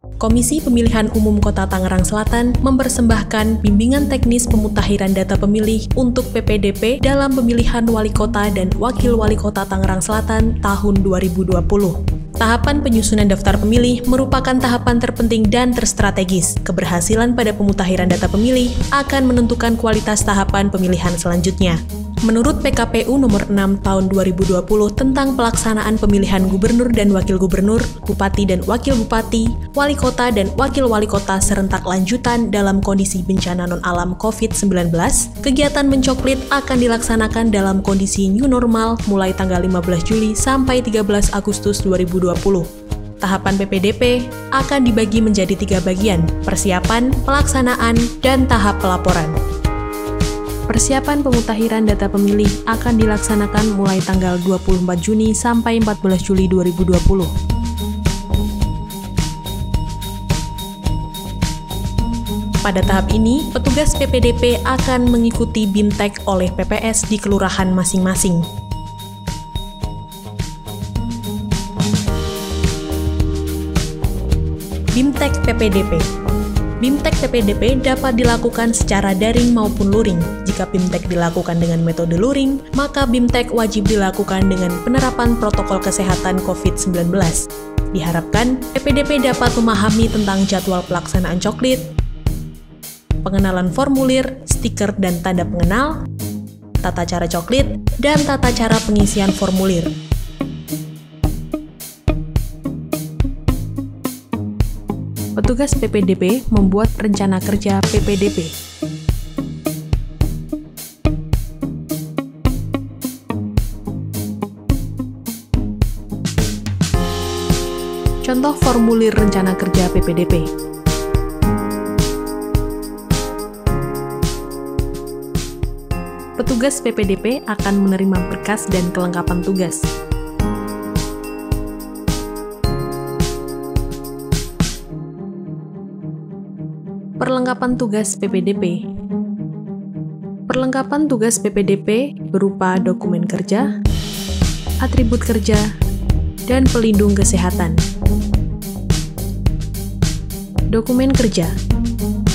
Komisi Pemilihan Umum Kota Tangerang Selatan mempersembahkan bimbingan teknis pemutahiran data pemilih untuk PPDP dalam pemilihan wali kota dan wakil wali kota Tangerang Selatan tahun 2020. Tahapan penyusunan daftar pemilih merupakan tahapan terpenting dan terstrategis. Keberhasilan pada pemutahiran data pemilih akan menentukan kualitas tahapan pemilihan selanjutnya. Menurut PKPU nomor 6 tahun 2020 tentang pelaksanaan pemilihan gubernur dan wakil gubernur, bupati dan wakil bupati, wali kota dan wakil wali kota serentak lanjutan dalam kondisi bencana non-alam COVID-19, kegiatan mencoklit akan dilaksanakan dalam kondisi new normal mulai tanggal 15 Juli sampai 13 Agustus 2020. Tahapan PPDP akan dibagi menjadi 3 bagian, persiapan, pelaksanaan, dan tahap pelaporan. Persiapan pemutahiran data pemilih akan dilaksanakan mulai tanggal 24 Juni sampai 14 Juli 2020. Pada tahap ini, petugas PPDP akan mengikuti BIMTEK oleh PPS di kelurahan masing-masing. BIMTEK PPDP. BIMTEK PPDP dapat dilakukan secara daring maupun luring. Jika BIMTEK dilakukan dengan metode luring, maka BIMTEK wajib dilakukan dengan penerapan protokol kesehatan COVID-19. Diharapkan, PPDP dapat memahami tentang jadwal pelaksanaan coklit, pengenalan formulir, stiker dan tanda pengenal, tata cara coklit, dan tata cara pengisian formulir. Petugas PPDP membuat rencana kerja PPDP. Contoh formulir rencana kerja PPDP. Petugas PPDP akan menerima berkas dan kelengkapan tugas. Perlengkapan tugas PPDP. Perlengkapan tugas PPDP berupa dokumen kerja, atribut kerja, dan pelindung kesehatan. Dokumen kerja.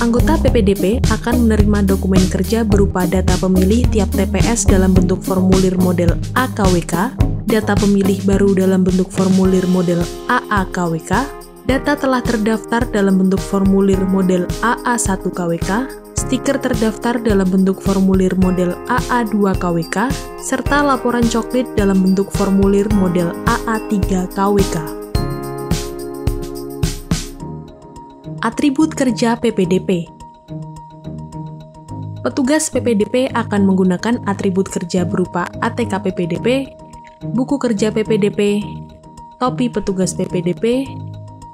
Anggota PPDP akan menerima dokumen kerja berupa data pemilih tiap TPS dalam bentuk formulir model AKWK, data pemilih baru dalam bentuk formulir model AAKWK, data telah terdaftar dalam bentuk formulir model AA1KWK, stiker terdaftar dalam bentuk formulir model AA2KWK, serta laporan coklit dalam bentuk formulir model AA3KWK. Atribut kerja PPDP. Petugas PPDP akan menggunakan atribut kerja berupa ATK PPDP, buku kerja PPDP, topi petugas PPDP,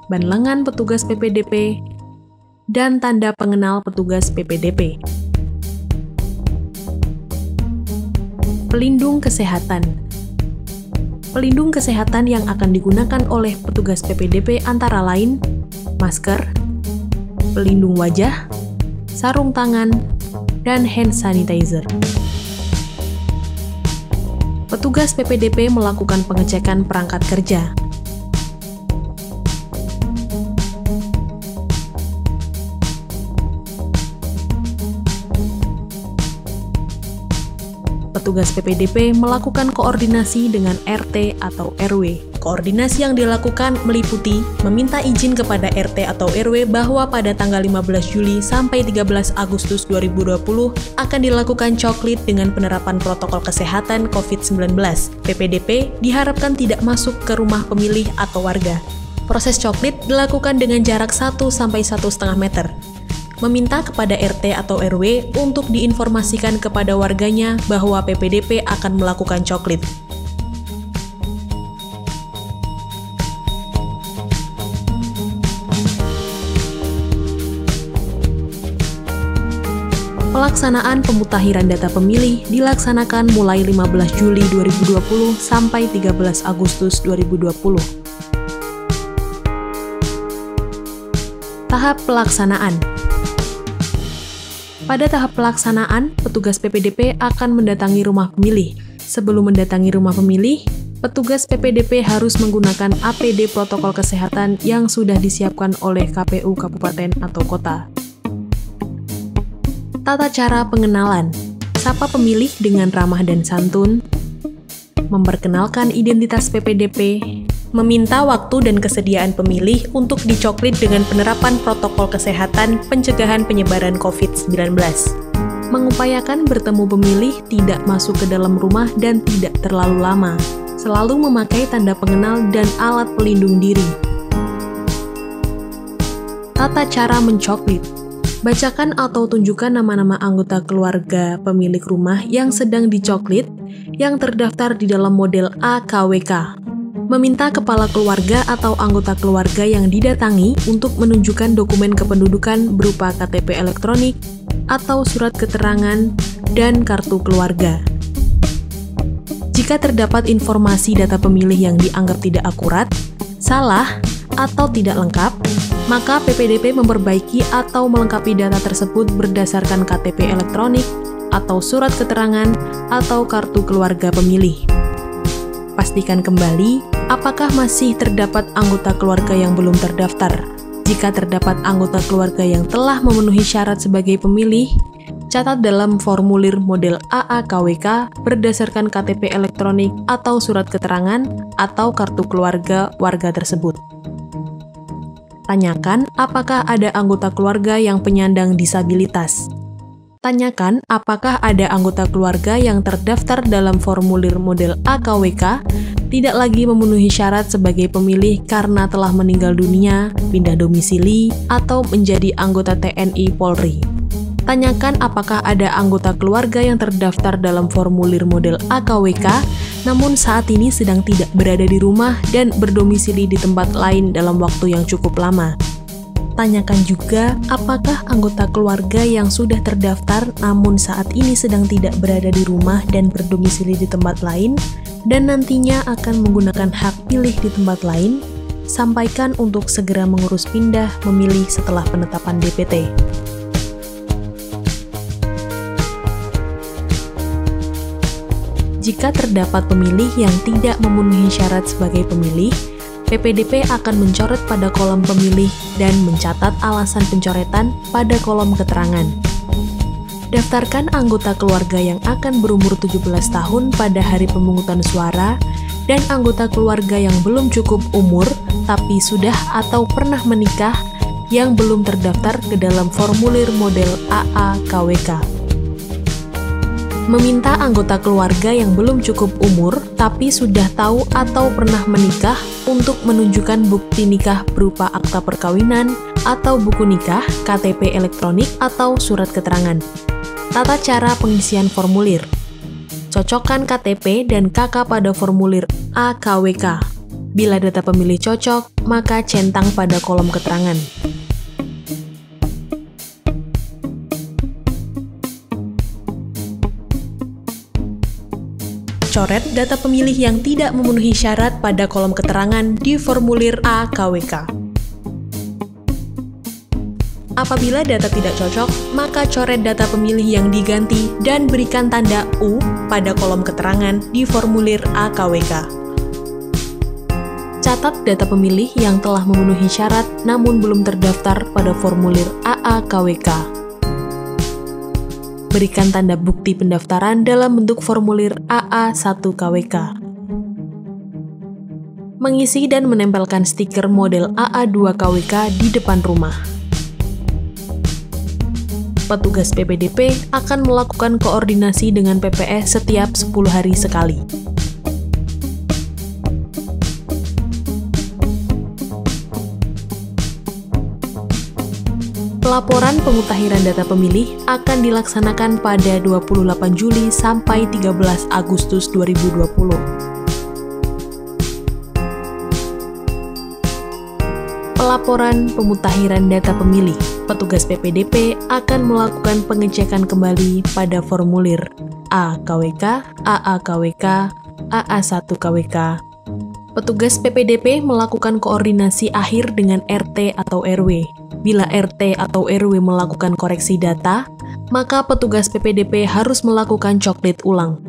ban lengan petugas PPDP, dan tanda pengenal petugas PPDP. Pelindung kesehatan. Pelindung kesehatan yang akan digunakan oleh petugas PPDP antara lain masker, pelindung wajah, sarung tangan, dan hand sanitizer. Petugas PPDP melakukan pengecekan perangkat kerja. Petugas PPDP melakukan koordinasi dengan RT atau RW. Koordinasi yang dilakukan meliputi meminta izin kepada RT atau RW bahwa pada tanggal 15 Juli sampai 13 Agustus 2020 akan dilakukan coklit dengan penerapan protokol kesehatan COVID-19. PPDP diharapkan tidak masuk ke rumah pemilih atau warga. Proses coklit dilakukan dengan jarak 1-1,5 meter. Meminta kepada RT atau RW untuk diinformasikan kepada warganya bahwa PPDP akan melakukan coklit. Pelaksanaan pemutahiran data pemilih dilaksanakan mulai 15 Juli 2020 sampai 13 Agustus 2020. Tahap pelaksanaan. Pada tahap pelaksanaan, petugas PPDP akan mendatangi rumah pemilih. Sebelum mendatangi rumah pemilih, petugas PPDP harus menggunakan APD protokol kesehatan yang sudah disiapkan oleh KPU kabupaten atau kota. Tata cara pengenalan. Sapa pemilih dengan ramah dan santun, memperkenalkan identitas PPDP, meminta waktu dan kesediaan pemilih untuk dicoklit dengan penerapan protokol kesehatan pencegahan penyebaran COVID-19. Mengupayakan bertemu pemilih tidak masuk ke dalam rumah dan tidak terlalu lama. Selalu memakai tanda pengenal dan alat pelindung diri. Tata cara mencoklit. Bacakan atau tunjukkan nama-nama anggota keluarga pemilik rumah yang sedang dicoklit yang terdaftar di dalam model AKWK. Meminta kepala keluarga atau anggota keluarga yang didatangi untuk menunjukkan dokumen kependudukan berupa KTP elektronik atau surat keterangan dan kartu keluarga. Jika terdapat informasi data pemilih yang dianggap tidak akurat, salah, atau tidak lengkap, maka PPDP memperbaiki atau melengkapi data tersebut berdasarkan KTP elektronik atau surat keterangan atau kartu keluarga pemilih. Pastikan kembali apakah masih terdapat anggota keluarga yang belum terdaftar. Jika terdapat anggota keluarga yang telah memenuhi syarat sebagai pemilih, catat dalam formulir model AAKWK berdasarkan KTP elektronik atau surat keterangan atau kartu keluarga warga tersebut. Tanyakan apakah ada anggota keluarga yang penyandang disabilitas. Tanyakan apakah ada anggota keluarga yang terdaftar dalam formulir model AKWK tidak lagi memenuhi syarat sebagai pemilih karena telah meninggal dunia, pindah domisili, atau menjadi anggota TNI Polri. Tanyakan apakah ada anggota keluarga yang terdaftar dalam formulir model AKWK namun saat ini sedang tidak berada di rumah dan berdomisili di tempat lain dalam waktu yang cukup lama. Tanyakan juga apakah anggota keluarga yang sudah terdaftar namun saat ini sedang tidak berada di rumah dan berdomisili di tempat lain dan nantinya akan menggunakan hak pilih di tempat lain. Sampaikan untuk segera mengurus pindah memilih setelah penetapan DPT. Jika terdapat pemilih yang tidak memenuhi syarat sebagai pemilih, PPDP akan mencoret pada kolom pemilih dan mencatat alasan pencoretan pada kolom keterangan. Daftarkan anggota keluarga yang akan berumur 17 tahun pada hari pemungutan suara dan anggota keluarga yang belum cukup umur tapi sudah atau pernah menikah yang belum terdaftar ke dalam formulir model AAKWK. Meminta anggota keluarga yang belum cukup umur tapi sudah tahu atau pernah menikah untuk menunjukkan bukti nikah berupa akta perkawinan atau buku nikah, KTP elektronik atau surat keterangan. Tata cara pengisian formulir. Cocokkan KTP dan KK pada formulir AKWK. Bila data pemilih cocok, maka centang pada kolom keterangan. Coret data pemilih yang tidak memenuhi syarat pada kolom keterangan di formulir AKWK. Apabila data tidak cocok, maka coret data pemilih yang diganti dan berikan tanda U pada kolom keterangan di formulir AKWK. Catat data pemilih yang telah memenuhi syarat namun belum terdaftar pada formulir AAKWK. Berikan tanda bukti pendaftaran dalam bentuk formulir AA1KWK. Mengisi dan menempelkan stiker model AA2KWK di depan rumah. Petugas PPDP akan melakukan koordinasi dengan PPS setiap 10 hari sekali. Pelaporan pemutahiran data pemilih akan dilaksanakan pada 28 Juli sampai 13 Agustus 2020. Pelaporan pemutahiran data pemilih. Petugas PPDP akan melakukan pengecekan kembali pada formulir AKWK, AAKWK, AA1KWK. Petugas PPDP melakukan koordinasi akhir dengan RT atau RW. Bila RT atau RW melakukan koreksi data, maka petugas PPDP harus melakukan coklit ulang.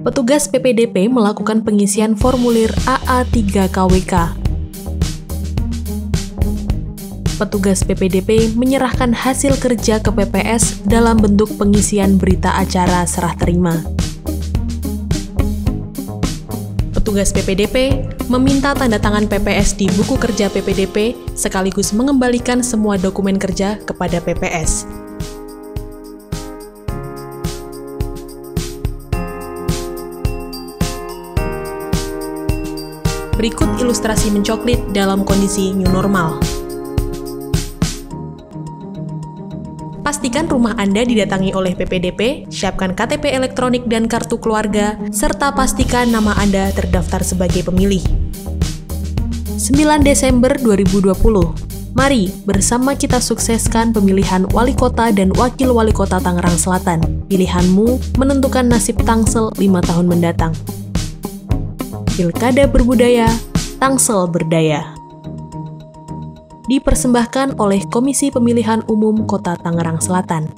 Petugas PPDP melakukan pengisian formulir AA3KWK. Petugas PPDP menyerahkan hasil kerja ke PPS dalam bentuk pengisian berita acara serah terima. Petugas PPDP meminta tanda tangan PPS di buku kerja PPDP sekaligus mengembalikan semua dokumen kerja kepada PPS. Berikut ilustrasi mencoklit dalam kondisi new normal. Pastikan rumah Anda didatangi oleh PPDP, siapkan KTP elektronik dan kartu keluarga, serta pastikan nama Anda terdaftar sebagai pemilih. 9 Desember 2020. Mari bersama kita sukseskan pemilihan wali kota dan wakil wali kota Tangerang Selatan. Pilihanmu menentukan nasib Tangsel 5 tahun mendatang. Pilkada berbudaya, Tangsel berdaya. Dipersembahkan oleh Komisi Pemilihan Umum Kota Tangerang Selatan.